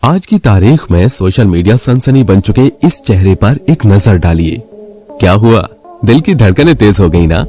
आज की तारीख में सोशल मीडिया सनसनी बन चुके इस चेहरे पर एक नजर डालिए। क्या हुआ, दिल की धड़कनें तेज हो गई ना?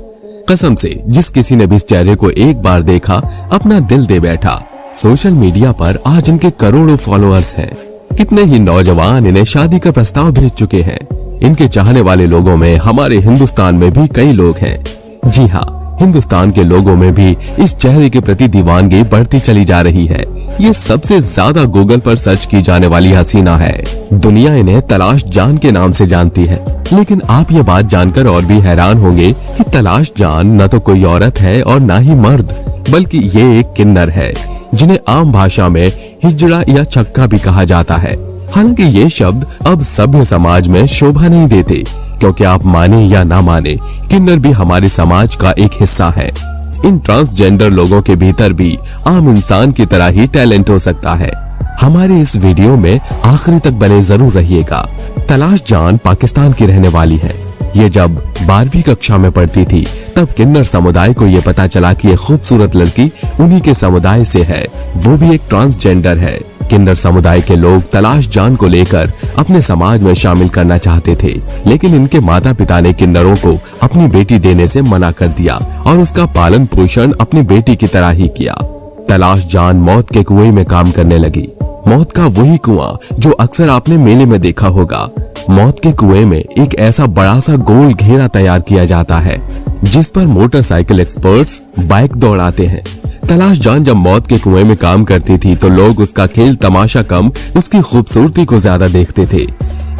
कसम से जिस किसी ने भी इस चेहरे को एक बार देखा अपना दिल दे बैठा। सोशल मीडिया पर आज इनके करोड़ों फॉलोअर्स हैं। कितने ही नौजवान इन्हें शादी का प्रस्ताव भेज चुके हैं। इनके चाहने वाले लोगों में हमारे हिंदुस्तान में भी कई लोग हैं। जी हाँ, हिंदुस्तान के लोगों में भी इस चेहरे के प्रति दीवानगी बढ़ती चली जा रही है। ये सबसे ज्यादा गूगल पर सर्च की जाने वाली हसीना है। दुनिया इन्हें तलाश जान के नाम से जानती है। लेकिन आप ये बात जानकर और भी हैरान होंगे कि तलाश जान न तो कोई औरत है और न ही मर्द, बल्कि ये एक किन्नर है जिन्हें आम भाषा में हिजड़ा या छक्का भी कहा जाता है। हालांकि ये शब्द अब सभ्य समाज में शोभा नहीं देते, क्योंकि आप माने या ना माने, किन्नर भी हमारे समाज का एक हिस्सा है। इन ट्रांसजेंडर लोगों के भीतर भी आम इंसान की तरह ही टैलेंट हो सकता है। हमारे इस वीडियो में आखिरी तक बने जरूर रहिएगा। तलाश जान पाकिस्तान की रहने वाली है। ये जब 12वीं कक्षा में पढ़ती थी तब किन्नर समुदाय को ये पता चला कि ये खूबसूरत लड़की उन्हीं के समुदाय से है, वो भी एक ट्रांसजेंडर है। किन्नर समुदाय के लोग तलाश जान को लेकर अपने समाज में शामिल करना चाहते थे, लेकिन इनके माता पिता ने किन्नरों को अपनी बेटी देने से मना कर दिया और उसका पालन पोषण अपनी बेटी की तरह ही किया। तलाश जान मौत के कुएं में काम करने लगी। मौत का वही कुआं जो अक्सर आपने मेले में देखा होगा। मौत के कुएं में एक ऐसा बड़ा सा गोल घेरा तैयार किया जाता है जिस पर मोटरसाइकिल एक्सपर्ट्स बाइक दौड़ाते हैं। तलाश जान जब मौत के कुएं में काम करती थी तो लोग उसका खेल तमाशा कम उसकी खूबसूरती को ज्यादा देखते थे।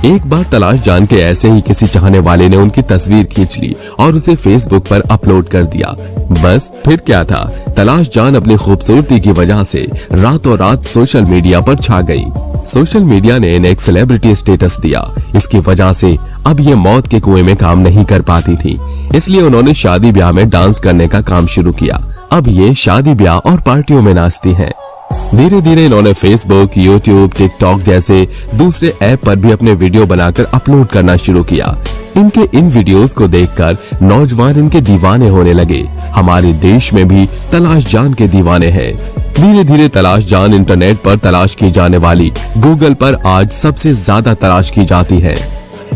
एक बार तलाश जान के ऐसे ही किसी चाहने वाले ने उनकी तस्वीर खींच ली और उसे फेसबुक पर अपलोड कर दिया। बस फिर क्या था, तलाश जान अपनी खूबसूरती की वजह से रातों रात सोशल मीडिया पर छा गई। सोशल मीडिया ने इन्हें एक सेलिब्रिटी स्टेटस दिया। इसकी वजह से अब ये मौत के कुएं में काम नहीं कर पाती थी, इसलिए उन्होंने शादी ब्याह में डांस करने का काम शुरू किया। अब ये शादी ब्याह और पार्टियों में नाचती हैं। धीरे धीरे इन्होंने फेसबुक, यूट्यूब, टिकटॉक जैसे दूसरे ऐप पर भी अपने वीडियो बनाकर अपलोड करना शुरू किया। इनके इन वीडियोस को देखकर नौजवान इनके दीवाने होने लगे। हमारे देश में भी तलाश जान के दीवाने हैं। धीरे धीरे तलाश जान इंटरनेट पर तलाश की जाने वाली गूगल पर आज सबसे ज्यादा तलाश की जाती है।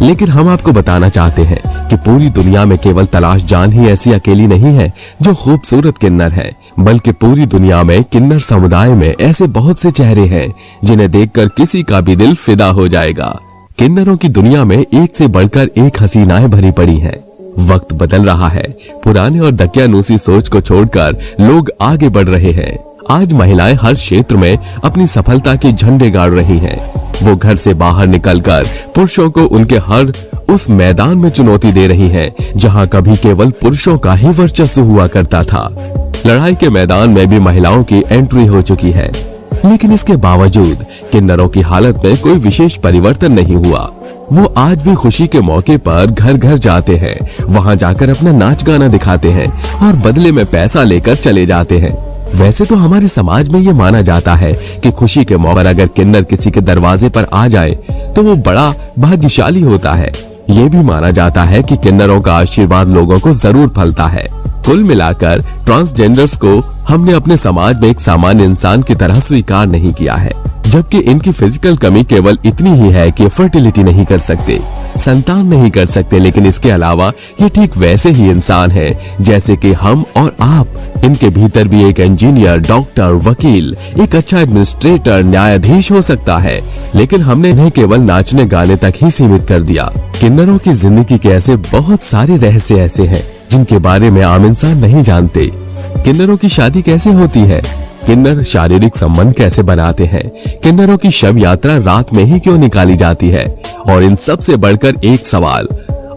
लेकिन हम आपको बताना चाहते हैं कि पूरी दुनिया में केवल तलाश जान ही ऐसी अकेली नहीं है जो खूबसूरत किन्नर है, बल्कि पूरी दुनिया में किन्नर समुदाय में ऐसे बहुत से चेहरे हैं जिन्हें देखकर किसी का भी दिल फिदा हो जाएगा। किन्नरों की दुनिया में एक से बढ़कर एक हसीनाएं भरी पड़ी हैं। वक्त बदल रहा है। पुराने और दकियानूसी सोच को छोड़कर लोग आगे बढ़ रहे हैं। आज महिलाएं हर क्षेत्र में अपनी सफलता के झंडे गाड़ रही हैं। वो घर से बाहर निकलकर पुरुषों को उनके हर उस मैदान में चुनौती दे रही हैं जहां कभी केवल पुरुषों का ही वर्चस्व हुआ करता था। लड़ाई के मैदान में भी महिलाओं की एंट्री हो चुकी है। लेकिन इसके बावजूद किन्नरों की हालत में कोई विशेष परिवर्तन नहीं हुआ। वो आज भी खुशी के मौके पर घर घर जाते हैं, वहां जाकर अपना नाच गाना दिखाते हैं और बदले में पैसा लेकर चले जाते हैं। वैसे तो हमारे समाज में ये माना जाता है कि खुशी के मौके पर अगर किन्नर किसी के दरवाजे पर आ जाए तो वो बड़ा भाग्यशाली होता है। ये भी माना जाता है कि किन्नरों का आशीर्वाद लोगों को जरूर फलता है। कुल मिलाकर ट्रांसजेंडर्स को हमने अपने समाज में एक सामान्य इंसान की तरह स्वीकार नहीं किया है, जबकि इनकी फिजिकल कमी केवल इतनी ही है कि फर्टिलिटी नहीं कर सकते, संतान नहीं कर सकते। लेकिन इसके अलावा ये ठीक वैसे ही इंसान है जैसे कि हम और आप। इनके भीतर भी एक इंजीनियर, डॉक्टर, वकील, एक अच्छा एडमिनिस्ट्रेटर, न्यायाधीश हो सकता है। लेकिन हमने इन्हें केवल नाचने गाने तक ही सीमित कर दिया। किन्नरों की जिंदगी के ऐसे बहुत सारे रहस्य ऐसे हैं जिनके बारे में आम इंसान नहीं जानते। किन्नरों की शादी कैसे होती है? किन्नर शारीरिक संबंध कैसे बनाते हैं? किन्नरों की शव यात्रा रात में ही क्यों निकाली जाती है? और इन सब से बढ़कर एक सवाल,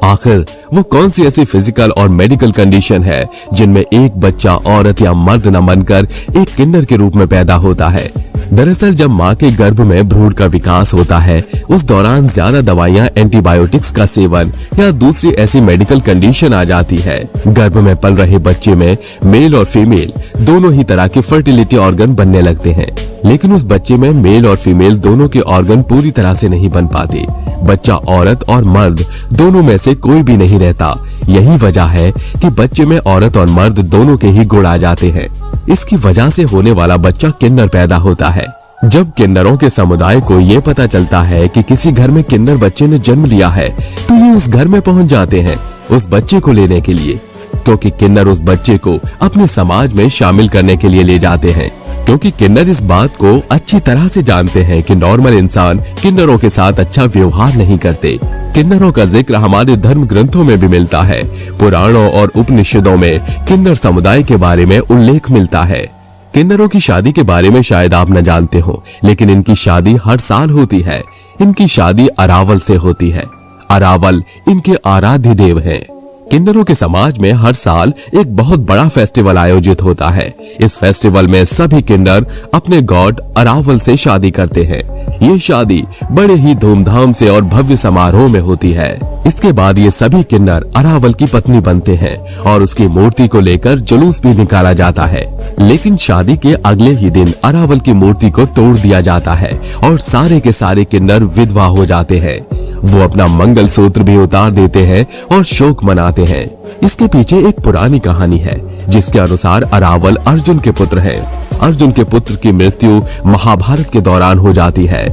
आखिर वो कौन सी ऐसी फिजिकल और मेडिकल कंडीशन है जिनमें एक बच्चा औरत या मर्द न बनकर एक किन्नर के रूप में पैदा होता है? दरअसल जब माँ के गर्भ में भ्रूण का विकास होता है उस दौरान ज्यादा दवाइयाँ, एंटीबायोटिक्स का सेवन या दूसरी ऐसी मेडिकल कंडीशन आ जाती है। गर्भ में पल रहे बच्चे में मेल और फीमेल दोनों ही तरह के फर्टिलिटी ऑर्गन बनने लगते हैं, लेकिन उस बच्चे में मेल और फीमेल दोनों के ऑर्गन पूरी तरह से नहीं बन पाते। बच्चा औरत और मर्द दोनों में से कोई भी नहीं रहता। यही वजह है कि बच्चे में औरत और मर्द दोनों के ही गुण आ जाते हैं। इसकी वजह से होने वाला बच्चा किन्नर पैदा होता है। जब किन्नरों के समुदाय को ये पता चलता है कि किसी घर में किन्नर बच्चे ने जन्म लिया है, तो ये उस घर में पहुंच जाते हैं उस बच्चे को लेने के लिए, क्योंकि किन्नर उस बच्चे को अपने समाज में शामिल करने के लिए ले जाते हैं। क्योंकि किन्नर इस बात को अच्छी तरह से जानते हैं कि नॉर्मल इंसान किन्नरों के साथ अच्छा व्यवहार नहीं करते। किन्नरों का जिक्र हमारे धर्म ग्रंथों में भी मिलता है। पुराणों और उपनिषदों में किन्नर समुदाय के बारे में उल्लेख मिलता है। किन्नरों की शादी के बारे में शायद आप न जानते हो, लेकिन इनकी शादी हर साल होती है। इनकी शादी अरावल से होती है। अरावल इनके आराध्य देव हैं। किन्नरों के समाज में हर साल एक बहुत बड़ा फेस्टिवल आयोजित होता है। इस फेस्टिवल में सभी किन्नर अपने गॉड अरावल से शादी करते हैं। ये शादी बड़े ही धूमधाम से और भव्य समारोह में होती है। इसके बाद ये सभी किन्नर अरावल की पत्नी बनते हैं और उसकी मूर्ति को लेकर जुलूस भी निकाला जाता है। लेकिन शादी के अगले ही दिन अरावल की मूर्ति को तोड़ दिया जाता है और सारे के सारे किन्नर विधवा हो जाते हैं। वो अपना मंगल सूत्र भी उतार देते हैं और शोक मनाते हैं। इसके पीछे एक पुरानी कहानी है, जिसके अनुसार अरावल अर्जुन के पुत्र हैं। अर्जुन के पुत्र की मृत्यु महाभारत के दौरान हो जाती है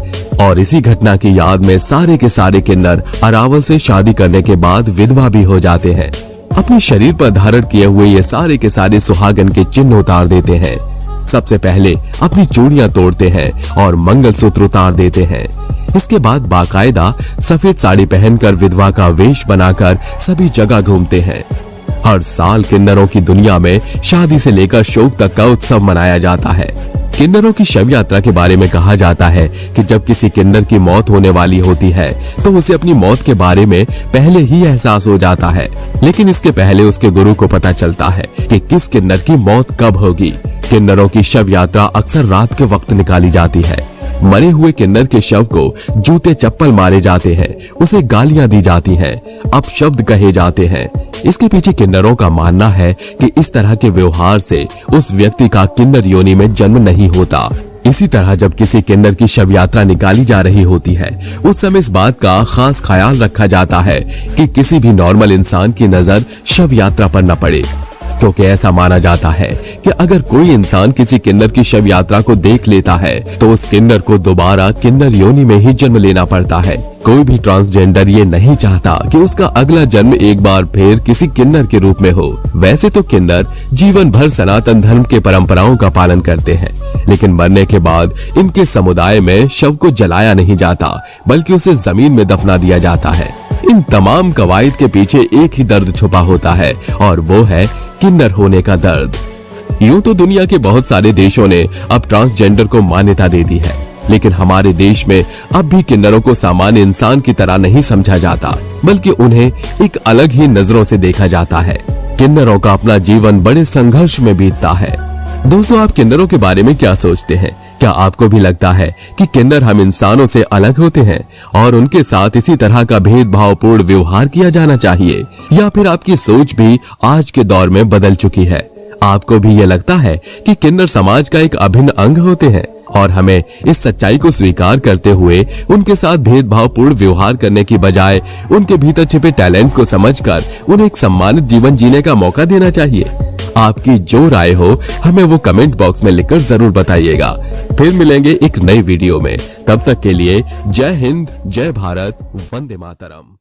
और इसी घटना की याद में सारे के सारे किन्नर अरावल से शादी करने के बाद विधवा भी हो जाते हैं। अपने शरीर पर धारण किए हुए ये सारे के सारे सुहागन के चिन्ह उतार देते हैं। सबसे पहले अपनी चूड़ियां तोड़ते हैं और मंगलसूत्र उतार देते हैं। इसके बाद बाकायदा सफेद साड़ी पहनकर विधवा का वेश बनाकर सभी जगह घूमते हैं। हर साल किन्नरों की दुनिया में शादी से लेकर शोक तक का उत्सव मनाया जाता है। किन्नरों की शव यात्रा के बारे में कहा जाता है कि जब किसी किन्नर की मौत होने वाली होती है तो उसे अपनी मौत के बारे में पहले ही एहसास हो जाता है, लेकिन इसके पहले उसके गुरु को पता चलता है कि किस किन्नर की मौत कब होगी। किन्नरों की शव यात्रा अक्सर रात के वक्त निकाली जाती है। मरे हुए किन्नर के शव को जूते चप्पल मारे जाते हैं, उसे गालियां दी जाती हैं, अपशब्द कहे जाते हैं। इसके पीछे किन्नरों का मानना है कि इस तरह के व्यवहार से उस व्यक्ति का किन्नर योनि में जन्म नहीं होता। इसी तरह जब किसी किन्नर की शव यात्रा निकाली जा रही होती है, उस समय इस बात का खास ख्याल रखा जाता है कि किसी भी नॉर्मल इंसान की नजर शव यात्रा पर न पड़े, क्योंकि ऐसा माना जाता है कि अगर कोई इंसान किसी किन्नर की शव यात्रा को देख लेता है तो उस किन्नर को दोबारा किन्नर योनि में ही जन्म लेना पड़ता है। कोई भी ट्रांसजेंडर ये नहीं चाहता कि उसका अगला जन्म एक बार फिर किसी किन्नर के रूप में हो। वैसे तो किन्नर जीवन भर सनातन धर्म के परंपराओं का पालन करते हैं, लेकिन मरने के बाद इनके समुदाय में शव को जलाया नहीं जाता, बल्कि उसे जमीन में दफना दिया जाता है। इन तमाम कवायद के पीछे एक ही दर्द छुपा होता है और वो है किन्नर होने का दर्द। यूं तो दुनिया के बहुत सारे देशों ने अब ट्रांसजेंडर को मान्यता दे दी है, लेकिन हमारे देश में अब भी किन्नरों को सामान्य इंसान की तरह नहीं समझा जाता, बल्कि उन्हें एक अलग ही नजरों से देखा जाता है। किन्नरों का अपना जीवन बड़े संघर्ष में बीतता है। दोस्तों, आप किन्नरों के बारे में क्या सोचते हैं? क्या आपको भी लगता है कि किन्नर हम इंसानों से अलग होते हैं और उनके साथ इसी तरह का भेदभावपूर्ण व्यवहार किया जाना चाहिए, या फिर आपकी सोच भी आज के दौर में बदल चुकी है? आपको भी ये लगता है कि किन्नर समाज का एक अभिन्न अंग होते हैं और हमें इस सच्चाई को स्वीकार करते हुए उनके साथ भेदभावपूर्ण व्यवहार करने की बजाय उनके भीतर छिपे टैलेंट को समझकर उन्हें एक सम्मानित जीवन जीने का मौका देना चाहिए? आपकी जो राय हो हमें वो कमेंट बॉक्स में लिखकर जरूर बताइएगा। फिर मिलेंगे एक नई वीडियो में। तब तक के लिए जय हिंद, जय भारत, वंदे मातरम।